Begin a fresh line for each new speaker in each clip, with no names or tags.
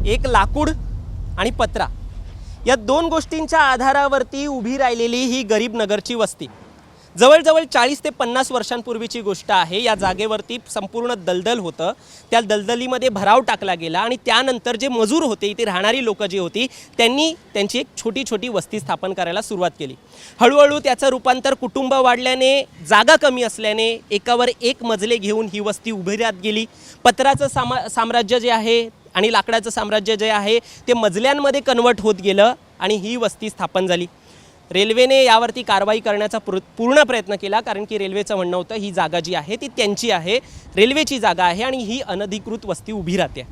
एक लाकूड आणि पत्रा या दोन गोष्टींच्या आधारावरती उभी राहिलेली ही गरीब नगरची वस्ती जवळजवळ 40 ते 50 वर्षांपूर्वीची गोष्ट आहे। या जागेवरती संपूर्ण दलदल होतं, त्या दलदलीमध्ये भराव टाकला गेला आणि त्यानंतर जे मजूर होते, इथे राहणारी लोक जी होती, त्यांनी त्यांची एक छोटी छोटी वस्ती स्थापन करायला सुरुवात केली। हळूहळू त्याचं रूपांतर कुटुंब वाढल्याने, जागा कमी असल्याने एकावर एक मजले घेऊन ही वस्ती उभी राहत गेली। पत्राचं साम्राज्य जे आहे आणि लाकडाचं साम्राज्य जे आहे ते मजल्यांमध्ये कन्वर्ट होत गेलं आणि ही वस्ती स्थापन झाली। रेल्वेने यावरती कारवाई करण्याचा पूर्ण प्रयत्न केला, कारण की रेल्वेचं म्हणणं होतं ही जागा जी आहे ती त्यांची आहे, रेल्वेची जागा आहे आणि ही अनधिकृत वस्ती उभी राहते।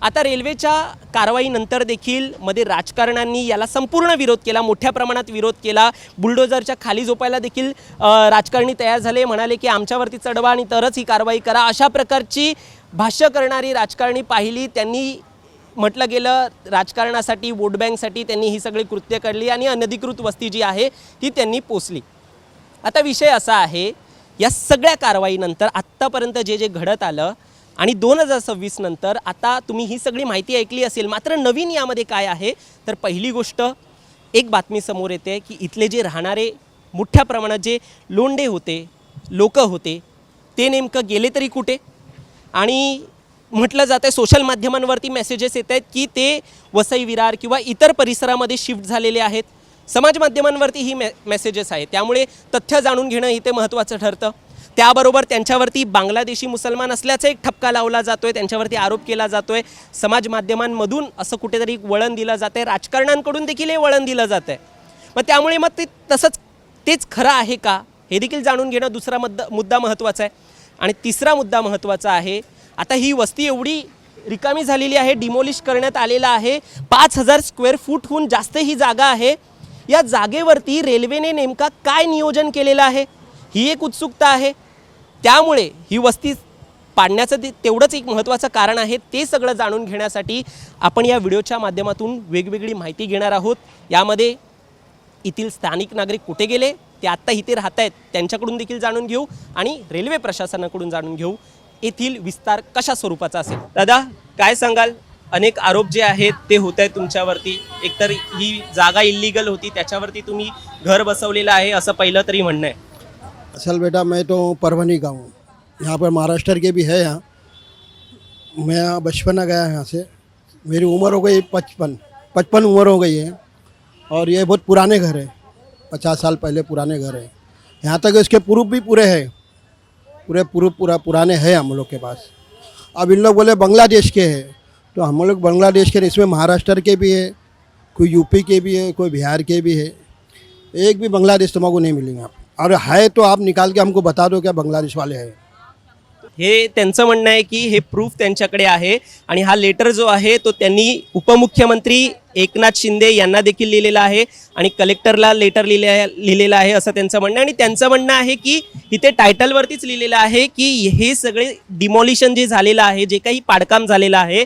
आता रेल्वेच्या कारवाईनंतर देखील मध्ये राजकारण्यांनी याला संपूर्ण विरोध केला, मोठ्या प्रमाणात विरोध केला। बुलडोझरच्या खाली झोपायला देखील राजकारणी तयार झाले, म्हणाले की आमच्यावरती चढवा आणि तरच ही कारवाई करा। अशा प्रकारची भाष्य करणारी राजकारणी पाहिली, त्यांनी म्हटलं गेलं राजकारणासाठी, वोट बँकसाठी त्यांनी ही सगळी कृत्य करली आणि अनधिकृत वस्ती जी आहे ती त्यांनी पोचली। आता विषय असा आहे, या सगळ्या कारवाईनंतर आत्तापर्यंत जे जे घडत आलं आणि 2026 नंतर आता तुम्ही ही सगळी माहिती ऐकली असेल, मात्र नवीन यामध्ये काय आहे तर पहिली गोष्ट एक बातमी समोर येते की इथले जे राहणारे मोठ्या प्रमाणात जे लोंढे होते, लोक होते, ते नेमकं गेले तरी कुठे। आणि म्हटलं जातं सोशल माध्यमांवरती मेसेजेस येत आहेत की ते वसई विरार किंवा इतर परिसरामध्ये शिफ्ट झालेले आहेत। समाज माध्यमांवरती ही मेसेजेस आहेत, त्यामुळे तथ्य जाणून घेणं इथे महत्त्वाचं ठरतं। त्याबरोबर त्यांच्यावरती बांगलादेशी मुसलमान असल्याचा एक ठपका लावला जातोय, त्यांच्यावरती आरोप केला जातोय। समाज माध्यमांमधून असं कुठेतरी वळण दिलं जातंय, राजकारण्यांकडून देखील हे वळण दिलं जातंय। मग त्यामुळे मग ते तसंच तेच खरं आहे का हे देखील जाणून घेणं दुसरा मुद्दा महत्त्वाचा आहे। आणि तिसरा मुद्दा महत्त्वाचा आहे, आता ही वस्ती एवढी रिकामी झालेली आहे, डिमोलिश करण्यात आलेला आहे, 5000 स्क्वेअर फूटहून जास्त ही जागा आहे। या जागेवरती रेल्वेने नेमका काय नियोजन केलेलं आहे ही एक उत्सुकता आहे। त्यामुळे ही वस्ती पाडण्याचं तेवढंच एक महत्त्वाचं कारण आहे। ते सगळं जाणून घेण्यासाठी आपण या व्हिडिओच्या माध्यमातून वेगवेगळी माहिती घेणार आहोत। यामध्ये येथील स्थानिक नागरिक कुठे गेले, ते आत्ता इथे राहत आहेत, त्यांच्याकडून देखील जाणून घेऊ आणि रेल्वे प्रशासनाकडून जाणून घेऊ येथील विस्तार कशा स्वरूपाचा असेल। दादा काय सांगाल, अनेक आरोप जे आहेत ते होत आहेत तुमच्यावरती, एकतर ही जागा इल्लीगल होती, त्याच्यावरती तुम्ही घर बसवलेलं आहे असं पहिलं तरी म्हणणं आहे।
असल बेटा मैं तो परभनी का हूँ, यहाँ पर महाराष्ट्र के भी है। यहाँ मैं बचपना गया यहाँ से, मेरी उम्र हो गई 55 उम्र हो गई है और ये बहुत पुराने घर है, 50 साल पहले पुराने घर है। यहाँ तक इसके प्रूफ भी पूरे हैं, पूरा पुराने हैं हम लोग के पास। अब इन लोग बोले बांग्लादेश के हैं, तो हम लोग बांग्लादेश के, इसमें महाराष्ट्र के भी है, कोई यूपी के भी है, कोई बिहार के भी है। एक भी बांग्लादेश तुमको नहीं मिलेंगे आप, और है तो आप निकाल के हमको बता दो क्या बांग्लादेश वाले हैं।
हे त्यांचं म्हणणं आहे की हे प्रूफ त्यांच्याकडे आहे आणि हा लेटर जो आहे तो त्यांनी उपमुख्यमंत्री एकनाथ शिंदे यांना देखील लिहिलेला आहे आणि कलेक्टरला लेटर लिहिलेलं आहे असं त्यांचं म्हणणं आहे। आणि त्यांचं म्हणणं आहे की इथे टायटलवरतीच लिहिलेलं आहे की हे सगळे डिमॉलिशन जे झालेलं आहे, जे काही पाडकाम झालेलं आहे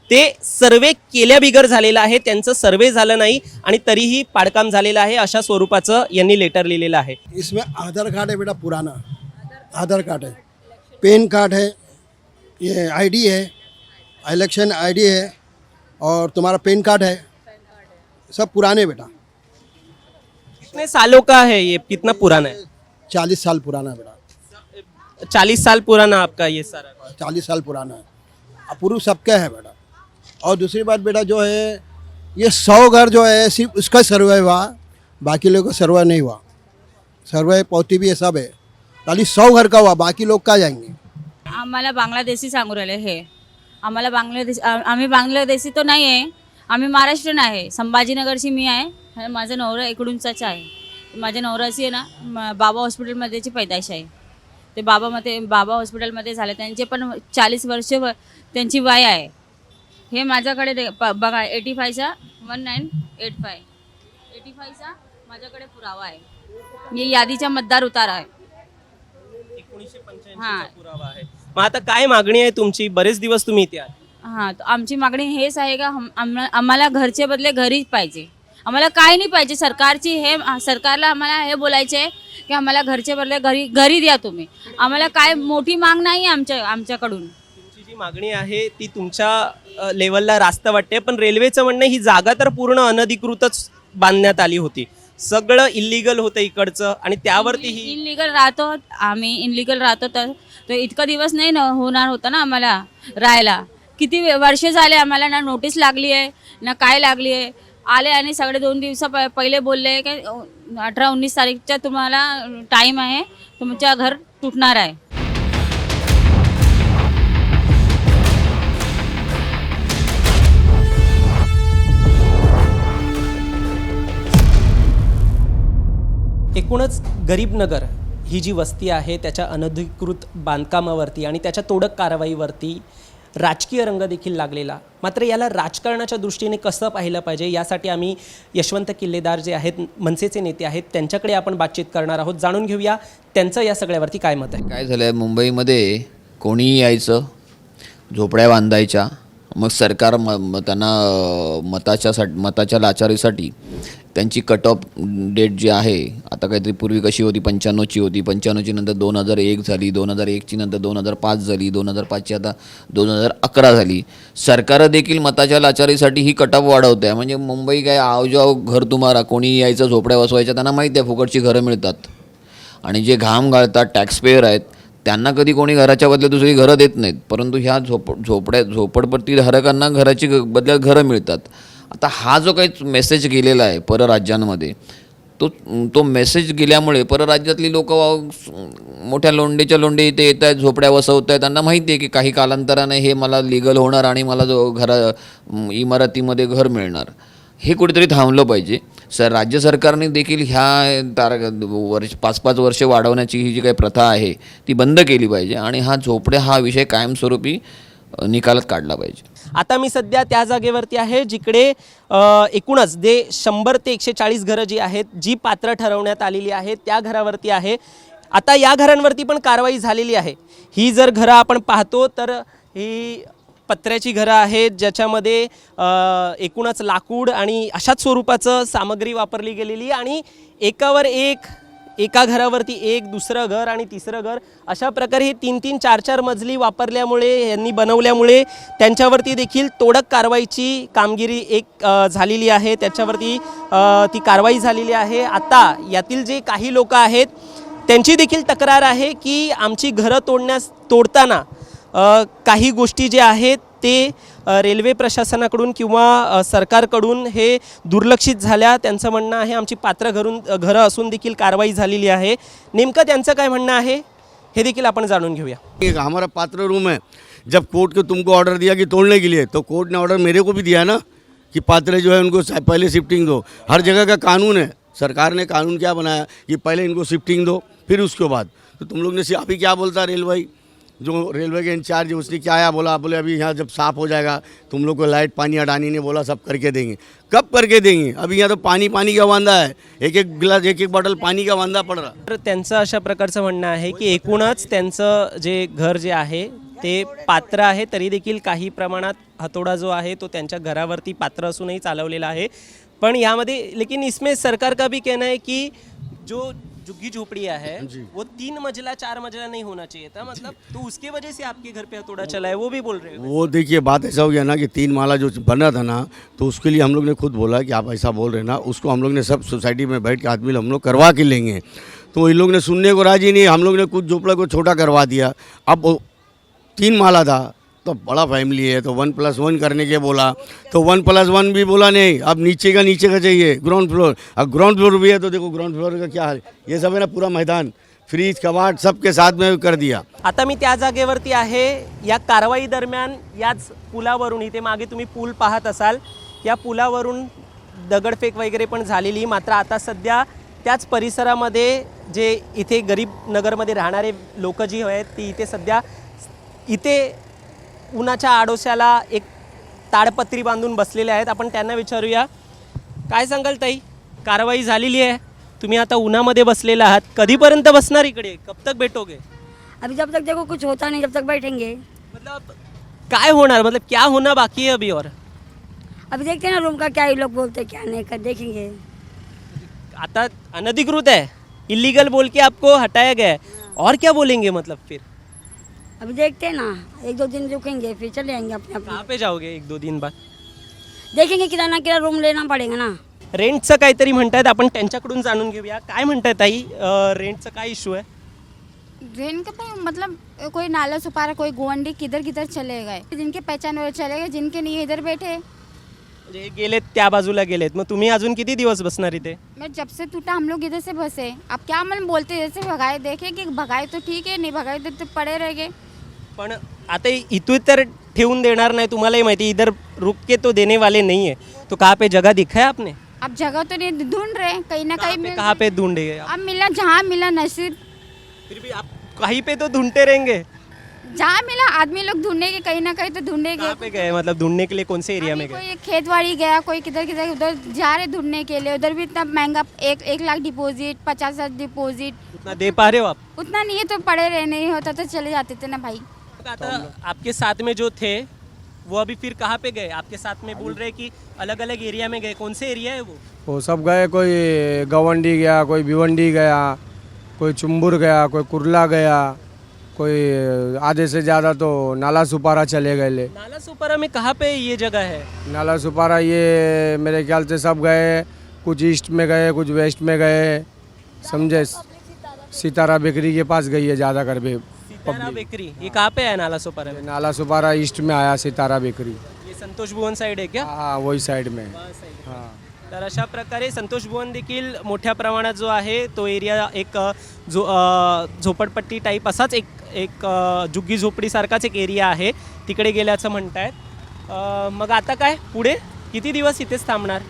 ते सर्वे केल्या बिगर झालेलं आहे, त्यांचं सर्वे झालं नाही आणि तरीही पाडकाम झालेलं आहे अशा स्वरूपाचं यांनी लेटर लिहिलेलं आहे।
इसमें आधार कार्ड है बेटा, पुराना आधार कार्ड है, पैन कार्ड है, ये आईडी है, इलेक्शन आईडी है और तुम्हारा पैन कार्ड है, सब पुराने बेटा।
कितने सालों का है ये, कितना पुराना है?
40 साल पुराना है बेटा।
40 साल पुराना आपका ये सारा?
40 साल पुराना है, प्रूफ सबका है बेटा। और दूसरी बात बेटा जो है, ये 100 घर जो है सिर्फ उसका सर्वे हुआ, बाकी लोगों का सर्वे नहीं हुआ। सर्वे पौती भी है, सब है, खाली 100 घर का हुआ, बाकी लोग कहाँ जाएंगे।
आम्हाला बांगलादेशी सांगू राहिले हे, आम्हाला आम्ही बांगलादेशी तो नाही आहे, आम्ही महाराष्ट्रीयन आहे। संभाजीनगरची मी आहे, माझा नवरा इकडूनचाच आहे। माझ्या नवऱ्याची आहे ना बाबा हॉस्पिटलमध्येची पैदाइश आहे, ते बाबा हॉस्पिटलमध्ये झाले, त्यांचे पण 40 वर्ष त्यांची वय आहे। हे माझ्याकडे बघा 85चा 1985चा माझ्याकडे पुरावा आहे, मी यादीचा मतदार उतारा आहे।
1985चा पुरावा आहे। मग आता काय मागणी आहे तुमची? बरेच दिवस तुम्ही इथे आहात।
हां, तर आमची मागणी हेच आहे का आम्हाला घरचे बदले घरीच पाहिजे, आम्हाला काय नाही पाहिजे सरकारची। हे सरकारला आम्हाला हे बोलायचे आहे की आम्हाला घरचे बदले घरी द्या तुम्ही, आम्हाला काय मोठी माग नाही आमच्याकडून।
मागणी आहे ती तुमच्या लेवलला रास्त वाटते, पण रेल्वेचं म्हणणं ही जागा तर पूर्ण अनधिकृतच बांधण्यात आली होती, सगळं इल्लीगल होतं इकडचं आणि त्यावरती ही
इनलिगल राहतो आम्ही, इनलिगल राहतो तर इतका दिवस नाही ना होणार होतं ना आम्हाला राहायला. किती वर्ष झाले आम्हाला, ना नोटीस लागली आहे ना काय लागली आहे. आले आणि सगळे 2 दिवसा पहिले बोलले की 18-19 तारीखच्या तुम्हाला टाईम आहे, तुमच्या घर तुटणार आहे.
एकूणच गरीब नगर ही जी वस्ती आहे त्याच्या अनधिकृत बांधकामावरती आणि त्याच्या तोडक कारवाईवरती राजकीय रंग देखील लागलेला. मात्र याला राजकारणाच्या दृष्टीने कसं पाहिलं पाहिजे यासाठी आम्ही यशवंत किल्लेदार जे आहेत, मनसेचे नेते आहेत, त्यांच्याकडे आपण बातचीत करणार आहोत. जाणून घेऊया त्यांचं या सगळ्यावरती काय मत आहे.
काय झालं आहे, मुंबईमध्ये कोणीही यायचं, झोपड्या बांधायच्या, मग सरकार त्यांना मताच्या लाचारीसाठी त्यांची कट ऑफ डेट जी आहे, आता काहीतरी पूर्वी कशी होती 95ची होती, 95ची नंतर 2001 झाली, 2001ची नंतर 2005 झाली, 2005ची आता 2011 झाली. सरकार देखील मताच्या लाचारीसाठी ही कट ऑफ वाढवते आहे. म्हणजे मुंबई काय आवजाव घर तुम्हाला, कोणी यायचं, झोपड्या बसवायच्या, त्यांना माहिती आहे फुकटची घरं मिळतात. आणि जे घाम घालतात टॅक्सपेयर आहेत त्यांना कधी कोणी घराच्या बदल्यात दुसरी घरं देत नाहीत, परंतु ह्या झोपडपट्टी धारकांना घराची बदल्यात घरं मिळतात. आता हा जो काही मेसेज गेलेला आहे परराज्यांमध्ये, तो मेसेज गेल्यामुळे परराज्यातली लोक मोठ्या लोंढेच्या लोंढे इथे येत आहेत, झोपड्या बसवत आहेत. त्यांना माहिती आहे की काही कालांतराने हे मला लीगल होणार आणि मला इमारतीमध्ये घर मिळणार. हे कुठेतरी थांबलं पाहिजे. राज्य सरकारने देखील ह्या 5-5 वर्षे वाढवण्याची ही जी काही प्रथा आहे ती बंद केली पाहिजे आणि हा झोपड्या हा विषय कायमस्वरूपी निकालात काढला पाहिजे.
आता मी सध्या त्या जागेवरती आहे जिकडे एकूणच 100 ते 140 घरं जी आहेत, जी पात्र ठरवण्यात आलेली आहेत, त्या घरावरती आहे. आता या घरांवरती पण कारवाई झालेली आहे. ही जर घरं आपण पाहतो तर ही पत्र्याची घरं आहेत, ज्याच्यामध्ये एकूणच लाकूड आणि अशाच स्वरूपाचं सामग्री वापरली गेलेली आणि एकावर एका घरावरती एक, दुसरं घर आणि तिसरं घर, अशा प्रकारे हे 3-3, 4-4 मजली वापरल्यामुळे, यांनी बनवल्यामुळे त्यांच्यावरती देखील तोडक कारवाईची कामगिरी झालेली आहे. त्याच्यावरती ती कारवाई झालेली आहे. आता यातील जे काही लोक आहेत त्यांची देखील तक्रार आहे की आमची घरं तोडताना काही गोष्टी जे आहेत ते रेल्वे प्रशासनाकडून किंवा सरकारकडून हे दुर्लक्षित झाल्या. त्यांचं म्हणणं आहे आमची पात्र घरं असून देखील कारवाई झालेली आहे. नेमकं त्यांचं काय म्हणणं आहे हे देखील आपण जाणून घेऊया.
हमारा पात्र रूम है, जब कोर्ट को तुमको ऑर्डर दिया कि तोड़ने के लिए, तो कोर्ट ने ऑर्डर मेरे को भी दिया ना कि पात्र जो है उनको पहले शिफ्टिंग दो. हर जगह का कानून है, सरकार ने कानून क्या बनाया कि पहले इनको शिफ्टिंग दो फिर उसके बाद. तो तुम लोग ने अभी क्या बोलता रेलवे, जो रेलवे के इंचार्ज है उसने क्या आया बोले अभी यहाँ जब साफ़ हो जाएगा तुम लोग को लाइट पानी अडानी ने बोला सब करके देंगे. कब करके देंगे? अभी यहाँ तो पानी का वांदा है, एक गिलास एक बॉटल पानी का वांदा पड़ रहा.
तर त्यांचं अशा प्रकारचं म्हणणं आहे की एकूणच त्यांचं जे घर जे आहे ते पात्र आहे, तरी देखील काही प्रमाणात हातोडा जो आहे तो त्यांच्या घरावरती पात्र असूनही चालवलेला आहे. पण यामध्ये लेकिन इसमें सरकार का भी कहना है कि जो झुग्गी झोपड़ियाँ है वो 3 मंजिला 4 मंजिला नहीं होना चाहिए था, मतलब तो उसके वजह से आपके घर पे हथौड़ा चला है, वो भी बोल रहे हैं.
वो देखिए बात ऐसा हो गया ना कि 3 माला जो बना था ना, तो उसके लिए हम लोग ने खुद बोला कि आप ऐसा बोल रहे ना, उसको हम लोग ने सब सोसाइटी में बैठ के आदमी हम लोग करवा के लेंगे. तो इन लोग ने सुनने को राजी नहीं. हम लोग ने कुछ झोपड़ा को छोटा करवा दिया. अब 3 माला था तो बड़ा फैमिली है तो 1+1 करने के बोला, तो 1+1 भी बोला नहीं. अब नीचे का चाहिए, ग्राउंड फ्लोर. अब ग्राउंड फ्लोर भी है तो देखो ग्राउंड फ्लोर का क्या हाल. ये सब है ना पूरा मैदान, फ्रीज कबाट सबके साथ में कर दिया.
आता मी त्या जागेवरती आहे. या कारवाई दरम्यान याच पुलावरून, इथे मागे तुम्ही पूल पाहत असाल, या पुलावरून दगडफेक वगैरे पण झालेली. मात्र आता सध्या त्याच परिसरामध्ये जे इथे गरीब नगरमध्ये राहणारे लोक जी आहेत ती इथे सध्या इथे उन्हाच्या आडोशाला एक ताडपत्री बांधून बसलेले आहेत. आपण त्यांना विचारूया, काय सांगाल ताई, कारवाई झालेली आहे, तुम्ही आता उन्हामध्ये बसलेला आहात, कधीपर्यंत बसणार इकडे, कब तक बैठोगे?
अभी जब तक देखो कुछ होता नहीं जब तक बैठेंगे.
मतलब काय होणार, मतलब क्या होना बाकी है अभी? और
अभी देखते हैं ना रूम का क्या ये लोग बोलते हैं क्या नहीं कर देखेंगे.
आता अनधिकृत है, इलीगल बोल के आपको हटाया गया है, और क्या बोलेंगे मतलब फिर?
अभी देखते हैं ना, 1-2 दिन रुकेंगे फिर चले जाएंगे अपने अपने।
कहाँ पे जाओगे 1-2 दिन बाद?
देखेंगे कितना ना कितना रूम लेना पड़ेगा ना।
रेंटचं काहीतरी म्हणतायत, आपण त्यांच्याकडून जाणून घेऊया. काय म्हणतायत ताई, रेंटचा काय इश्यू आहे?
ड्रेन के पे मतलब कोई नाला सुपारा कोई गोवंडी किधर किधर चले गए, जिनके पहचान वाले चले गए, जिनके नहीं इधर बैठे।
म्हणजे गेलेत त्या बाजूला गेलेत, मग तुम्ही अजून किती दिवस बसणार इथे?
मैं जब से टूटा हम लोग इधर से बसे, अब क्या मन बोलते जैसे भगाए, देखे कि भगाए तो ठीक है, नहीं भगाए तो पड़े रह गए।
पण आता इथून तर ठेवून देणार नाही, तुम्हालाही माहिती इधर रुक के तो देने वाले नहीं है. तो कहाँ पे जगह दिखा है आपने?
अब जगह तो नहीं ढूंढ रहे, कहीं ना कहीं मिल।
कहाँ पे ढूंढे?
अब मिला जहाँ मिला नसीब,
फिर भी आप कहीं पे तो ढूंढते रहेंगे.
जहाँ मिला आदमी लोग ढूंढेंगे, कहीं ना कहीं तो ढूंढेंगे।
कहाँ पे गए, मतलब ढूंढने के लिए कौन से एरिया में
अभी
गए?
कोई खेतवाड़ी गया, कोई किधर किधर उधर जा रहे ढूंढने के लिए, उधर भी इतना महंगा 1 लाख डिपॉजिट, 50,000 डिपॉजिट,
उतना दे पा रहे हो आप?
उतना नहीं है तो पड़े रहे, नहीं होता तो चले जाते थे ना भाई।
आता आपके साथ में जो थे वो अभी फिर कहाँ पे गए? आपके साथ में बोल रहे कि अलग अलग एरिया में गए, कौन से एरिया है वो?
सब गए, कोई गवंडी गया, कोई भिवंडी गया, कोई चुम्बुर गया, कोई कुरला गया, कोई आधे से ज़्यादा तो नाला सुपारा चले गए ले।
नाला सुपारा में कहाँ पे ये जगह है?
नाला सुपारा ये मेरे ख्याल से सब गए, कुछ ईस्ट में गए, कुछ वेस्ट में गए, समझे। सितारा बेकरी के पास गई है ज़्यादा कर भी।
सितारा बेकरी, ये कहाँ पे है नाला सुपारा में?
नाला सुपारा ईस्ट में आया सितारा बेकरी।
ये संतोष भुवन साइड आहे क्या?
हाँ वही साइड में। हाँ
तर अशा प्रकारे संतोष भुवन देखील मोठ्या प्रमाणात जो आहे तो एरिया एक जो झोपडपट्टी टाईप असाच एक झुग्गी झोपडीसारखाच एक एरिया आहे, तिकडे गेल्याचं म्हणतायत. मग आता काय पुढे किती दिवस इथेच थांबणार?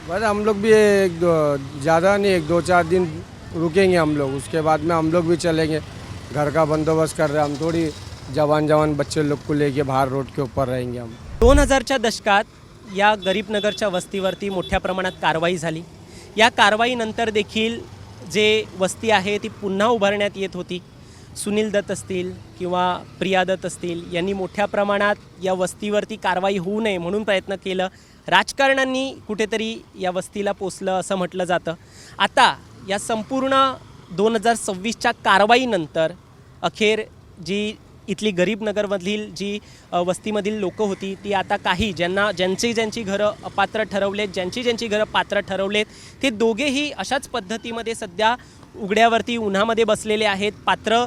बस हम लोग भी ज़्यादा नहीं, 1-2-4 दिन रुकेंगे हम लोग, उसके बाद में हम लोग भी चलेंगे। घर का बंदोबस्त कर रहे हैं हम, थोड़ी जवान बच्चे लोग को लेके बाहर रोड के ऊपर रहेंगे हम।
2000च्या दशकात या गरीब नगरच्या वस्तीवरती मोठ्या प्रमाणात कारवाई झाली. या कारवाईनंतर देखील जे वस्ती आहे ती पुन्हा उभारण्यात येत होती. सुनील दत्त असतील किंवा प्रिया दत्त असतील यांनी मोठ्या प्रमाणात या वस्तीवरती कारवाई होऊ नये म्हणून प्रयत्न केलं. राजकारण्यांनी कुठेतरी या वस्तीला पोचलं असं म्हटलं जातं. आता या संपूर्ण 2026च्या कारवाईनंतर अखेर जी इथली गरीब नगरमधील जी वस्तीमधील लोकं होती ती आता काही ज्यांची घरं अपात्र ठरवलेत, ज्यांची घरं पात्र ठरवलेत, ते दोघेही अशाच पद्धतीमध्ये सध्या उघड्यावरती उन्हामध्ये बसलेले आहेत. पात्र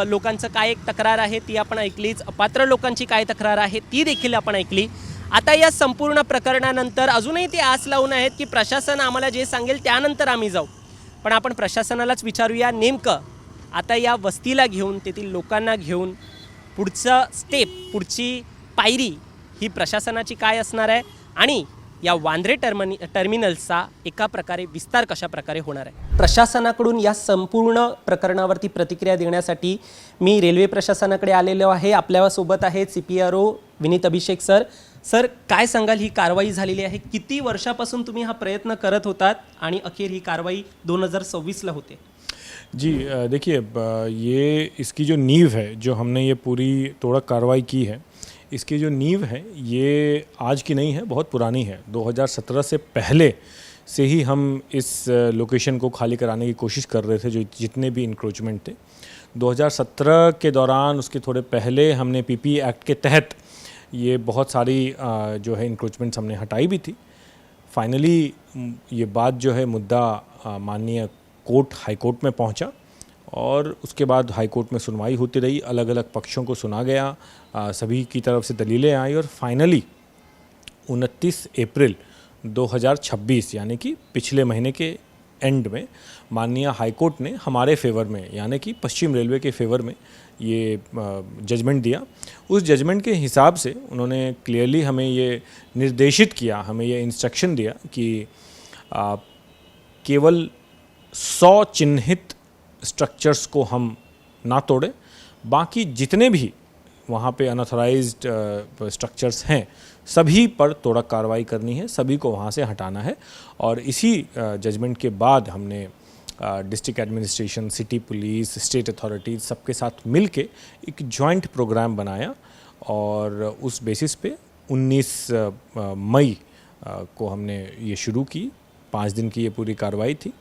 लोकांचं काय एक तक्रार आहे ती आपण ऐकलीच, अपात्र लोकांची काय तक्रार आहे ती देखील आपण ऐकली. आता या संपूर्ण प्रकरणानंतर अजूनही ते आस लावून आहेत की प्रशासन आम्हाला जे सांगेल त्यानंतर आम्ही जाऊ. पण आपण प्रशासनालाच विचारूया नेमकं आता या वस्तीला घेऊन, तेथील लोकांना घेऊन पुढचा स्टेप, पुढची पायरी ही प्रशासनाची काय असणार आहे आणि या वांद्रे टर्मिनल्सचा एका प्रकारे विस्तार कशा प्रकारे होणार आहे. प्रशासनाकडून या संपूर्ण प्रकरणावरती प्रतिक्रिया देण्यासाठी मी रेल्वे प्रशासनाकडे आलेलो आहे. आपल्यासोबत आहेत CPRO विनीत अभिषेक सर. सर काय सांगाल, ही कारवाई झालेली आहे, किती वर्षापासून तुम्ही हा प्रयत्न करत होतात आणि अखेर ही कारवाई 2026ला होते?
जी देखिए, ये इसकी जो नींव है, जो हमने ये पूरी तोड़क कार्रवाई की है, इसकी जो नींव है ये आज की नहीं है, बहुत पुरानी है. 2017 से पहले से ही हम इस लोकेशन को खाली कराने की कोशिश कर रहे थे, जो जितने भी इंक्रोचमेंट थे. 2017 के दौरान, उसके थोड़े पहले हमने PP एक्ट के तहत ये बहुत सारी जो है इंक्रोचमेंट्स हमने हटाई भी थी. फाइनली ये बात जो है मुद्दा माननीय हाई कोर्ट में पहुंचा और उसके बाद हाई कोर्ट में सुनवाई होती रही, अलग अलग पक्षों को सुना गया, सभी की तरफ से दलीलें आई और फाइनली 29 अप्रैल 2026 यानी कि पिछले महीने के एंड में माननीय हाई कोर्ट ने हमारे फेवर में, यानी कि पश्चिम रेलवे के फेवर में ये जजमेंट दिया. उस जजमेंट के हिसाब से उन्होंने क्लियरली हमें ये निर्देशित किया, हमें ये इंस्ट्रक्शन दिया कि केवल 100 चिन्हित स्ट्रक्चर्स को हम ना तोड़ें, बाकी जितने भी वहाँ पे अनऑथराइज्ड स्ट्रक्चर्स हैं सभी पर तोड़क कार्रवाई करनी है, सभी को वहाँ से हटाना है. और इसी जजमेंट के बाद हमने district administration, city police, state authorities सबके साथ मिल के एक जॉइंट प्रोग्राम बनाया और उस बेसिस पे 19 मई को हमने ये शुरू की. 5 दिन की ये पूरी कार्रवाई थी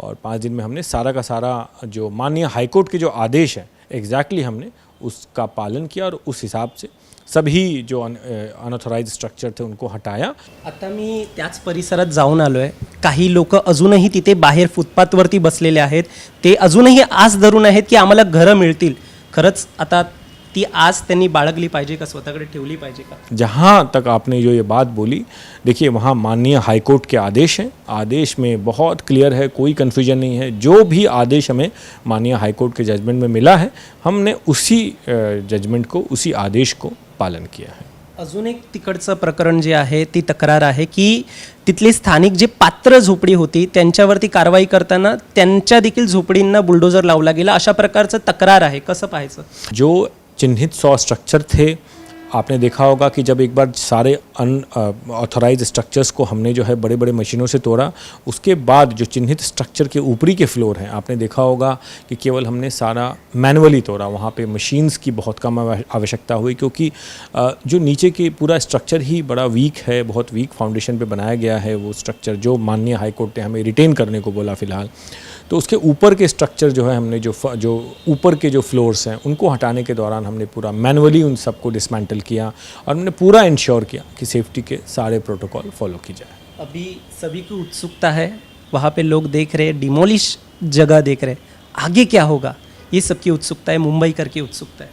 और 5 दिन में हमने सारा का सारा जो माननीय हाईकोर्ट के जो आदेश हैं एग्जैक्टली हमने उसका पालन किया और उस हिसाब से सभी जो अनऑथराइज स्ट्रक्चर थे उनको हटाया।
आता मी त्याच परिसरात जाऊन आलो आहे. काही लोक अजूनही तिथे बाहेर फुटपाथवरती बसलेले आहेत. ते अजूनही आस धरून आहेत की आम्हाला घरं मिळतील. खरंच आता ती आस त्यांनी बाळगली पाहिजे का, स्वतःकडे ठेवली पाहिजे का?
जहाँ तक आपने जो ये बात बोली, देखिए वहाँ माननीय हाईकोर्ट के आदेश हैं, आदेश में बहुत क्लियर है, कोई कन्फ्यूजन नहीं है। जो भी आदेश हमें माननीय हाईकोर्ट के जजमेंट में मिला है, हमने उसी जजमेंट को, उसी आदेश को पालन किया है।
अजून एक तिकडचं प्रकरण जे आहे ती तक्रार आहे की तिथले स्थानिक जे पात्र झोपडी होती त्यांच्यावरती कारवाई करताना त्यांच्या देखील झोपडींना बुलडोजर लावला गेला, अशा प्रकारचं तक्रार आहे. कसं पाहायचं?
जो चिन्हित 100 स्ट्रक्चर थे, आपने देखा होगा कि जब एक बार सारे अनऑथराइज स्ट्रक्चर्स को हमने जो है बड़े बड़े मशीनों से तोड़ा, उसके बाद जो चिन्हित स्ट्रक्चर के ऊपरी के फ्लोर हैं, आपने देखा होगा कि केवल हमने सारा मैनुअली तोड़ा, वहाँ पे मशीन्स की बहुत कम आवश्यकता हुई, क्योंकि जो नीचे के पूरा स्ट्रक्चर ही बड़ा वीक है, बहुत वीक फाउंडेशन पे बनाया गया है वो स्ट्रक्चर, जो माननीय हाईकोर्ट ने हमें रिटेन करने को बोला फ़िलहाल। तो उसके ऊपर के स्ट्रक्चर जो है हमने जो ऊपर के जो फ्लोर्स हैं उनको हटाने के दौरान हमने पूरा मैनुअली उन सबको डिसमेंटल किया और हमने पूरा इंश्योर किया कि सेफ्टी के सारे प्रोटोकॉल फॉलो की जाए।
अभी सभी की उत्सुकता है, वहाँ पे लोग देख रहे हैं, डिमोलिश जगह देख रहे हैं, आगे क्या होगा ये सबकी उत्सुकता है, मुंबई कर की उत्सुकता है।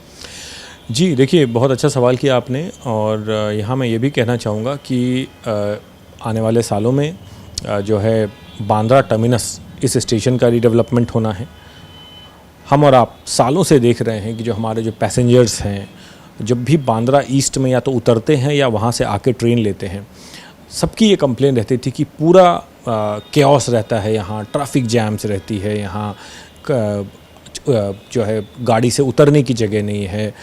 जी देखिए, बहुत अच्छा सवाल किया आपने, और यहाँ मैं ये भी कहना चाहूँगा कि आने वाले सालों में जो है बांद्रा टर्मिनस इस स्टेशन का रीडेवलपमेंट होना है। हम और आप सालों से देख रहे हैं कि जो हमारे जो पैसेंजर्स हैं, जब भी बांद्रा ईस्ट में या तो उतरते हैं या वहाँ से आके ट्रेन लेते हैं, सबकी ये कंप्लेन रहती थी कि पूरा केओस रहता है यहाँ, ट्रैफिक जैम्स रहती है यहाँ, जो है गाड़ी से उतरने की जगह नहीं है।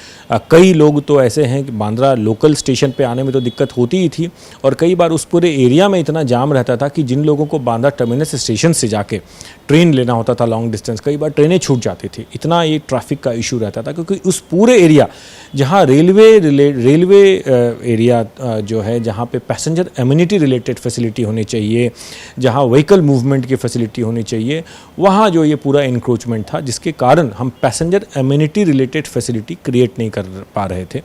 कई लोग तो ऐसे हैं कि बांद्रा लोकल स्टेशन पे आने में तो दिक्कत होती ही थी, और कई बार उस पूरे एरिया में इतना जाम रहता था कि जिन लोगों को बांद्रा टर्मिनस स्टेशन से जाके ट्रेन लेना होता था लॉन्ग डिस्टेंस, कई बार ट्रेनें छूट जाती थी, इतना ये ट्रैफिक का इशू रहता था। क्योंकि उस पूरे एरिया जहाँ रेलवे एरिया जो है, जहाँ पे पैसेंजर एम्यूनिटी रिलेटेड फैसिलिटी होनी चाहिए, जहाँ व्हीकल मूवमेंट की फैसिलिटी होनी चाहिए, वहाँ जो ये पूरा इंक्रोचमेंट था, जिसके कारण हम passenger amenity related facility create नहीं कर पा रहे थे।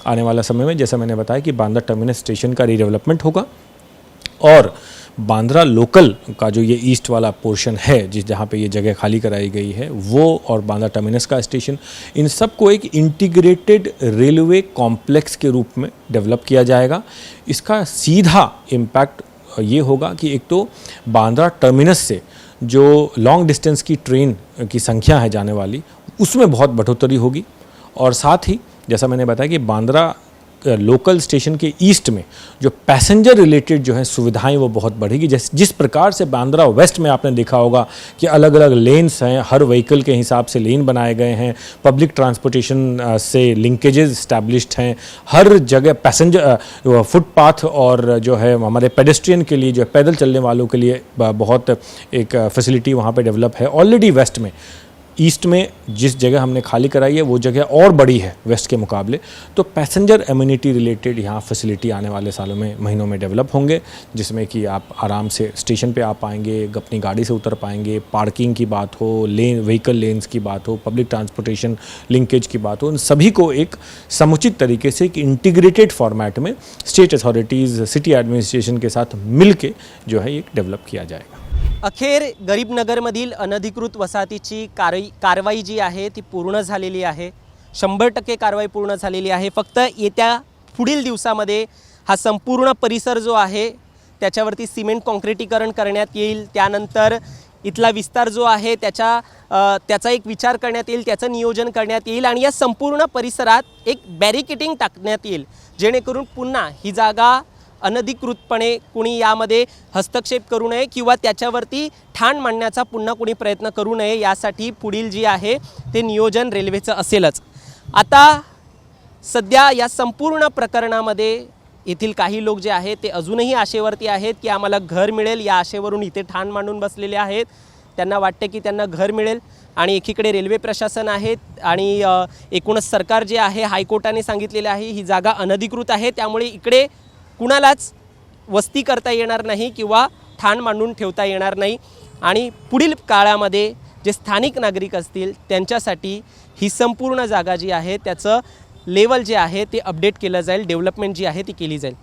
आने वाला समय में, जैसा मैंने बताया, कि बांद्रा टर्मिनस स्टेशन का रीडेवलपमेंट होगा, और बांद्रा लोकल का जो ये ईस्ट वाला पोर्शन है, जहाँ पे ये जगह खाली कराई गई है, वो और बांद्रा टर्मिनस का स्टेशन, इन सब को एक इंटीग्रेटेड रेलवे कॉम्प्लेक्स के रूप में डेवलप किया जाएगा। इसका सीधा इम्पैक्ट ये होगा कि एक तो बांद्रा टर्मिनस से जो लॉन्ग डिस्टेंस की ट्रेन की संख्या है जाने वाली, उसमें बहुत बढ़ोतरी होगी, और साथ ही जैसा मैंने बताया कि बांद्रा लोकल स्टेशन के ईस्ट में जो पैसेंजर रिलेटेड जो है सुविधाएं वो बहुत बढ़ेगी। जिस प्रकार से बांद्रा वेस्ट में आपने देखा होगा कि अलग अलग लेन्स हैं, हर व्हीकल के हिसाब से लेन बनाए गए हैं, पब्लिक ट्रांसपोर्टेशन से लिंकेजेस इस्टेब्लिश्ड हैं, हर जगह पैसेंजर फुटपाथ और जो है हमारे पेडेस्ट्रियन के लिए, जो पैदल चलने वालों के लिए बहुत एक फैसिलिटी वहाँ पे डेवलप है ऑलरेडी वेस्ट में। ईस्ट में जिस जगह हमने खाली कराई है वो जगह और बड़ी है वेस्ट के मुकाबले, तो पैसेंजर एम्यूनिटी रिलेटेड यहाँ फैसिलिटी आने वाले सालों में, महीनों में डेवलप होंगे, जिसमें कि आप आराम से स्टेशन पे आ पाएंगे, अपनी गाड़ी से उतर पाएंगे, पार्किंग की बात हो, व्हीकल लेन्स की बात हो, पब्लिक ट्रांसपोर्टेशन लिंकेज की बात हो, उन सभी को एक समुचित तरीके से एक इंटीग्रेटेड फॉर्मेट में स्टेट अथॉरिटीज़, सिटी एडमिनिस्ट्रेशन के साथ मिल के जो है ये डेवलप किया जाएगा।
अखेर गरीबनगरमधील अनधिकृत वसाहतीची कारवाई जी आहे ती पूर्ण झालेली आहे. 100% कारवाई पूर्ण झालेली आहे. फक्त येत्या पुढील दिवसामध्ये हा संपूर्ण परिसर जो आहे त्याच्यावरती सिमेंट कॉन्क्रिटीकरण करण्यात येईल. त्यानंतर इथला विस्तार जो आहे त्याचा एक विचार करण्यात येईल, त्याचं नियोजन करण्यात येईल, आणि या संपूर्ण परिसरात एक बॅरिकेडिंग टाकण्यात येईल, जेणेकरून पुन्हा ही जागा अनधिकृतपणे कुणी यामध्ये हस्तक्षेप करू नये किंवा त्याच्यावरती ठाण मांडण्याचा पुन्हा कुणी प्रयत्न करू नये, यासाठी पुढील जी आहे ते नियोजन रेल्वेचं असेलच. आता सध्या या संपूर्ण प्रकरणामध्ये येथील काही लोक जे आहेत ते अजूनही आशेवरती आहेत की आम्हाला घर मिळेल, या आशेवरून इथे ठाण मांडून बसलेले आहेत. त्यांना वाटते की त्यांना घर मिळेल, आणि एकीकडे रेल्वे प्रशासन आहेत आणि एकूणच सरकार जे आहे, हायकोर्टाने सांगितलेले आहे ही जागा अनधिकृत आहे, त्यामुळे इकडे कुणालाच वस्ती करता येणार नाही किंवा ठाण मांडून ठेवता येणार नाही. आणि पुढील काळामध्ये जे स्थानिक नागरिक असतील त्यांच्यासाठी ही संपूर्ण जागा जी आहे त्याचं लेवल जे आहे ते अपडेट केलं जाईल, डेव्हलपमेंट जी आहे ती केली जाईल.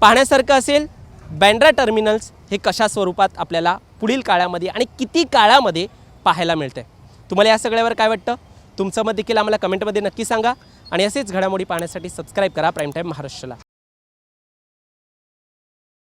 पाहण्यासारखं असेल बँड्रा टर्मिनल्स हे कशा स्वरूपात आपल्याला पुढील काळामध्ये आणि किती काळामध्ये पाहायला मिळतं. तुम्हाला या सगळ्यावर काय वाटतं? तुमचं मत देखील आम्हाला कमेंटमध्ये नक्की सांगा आणि असेच घडामोडी पाहण्यासाठी सबस्क्राईब करा प्राईम टाईम महाराष्ट्राला.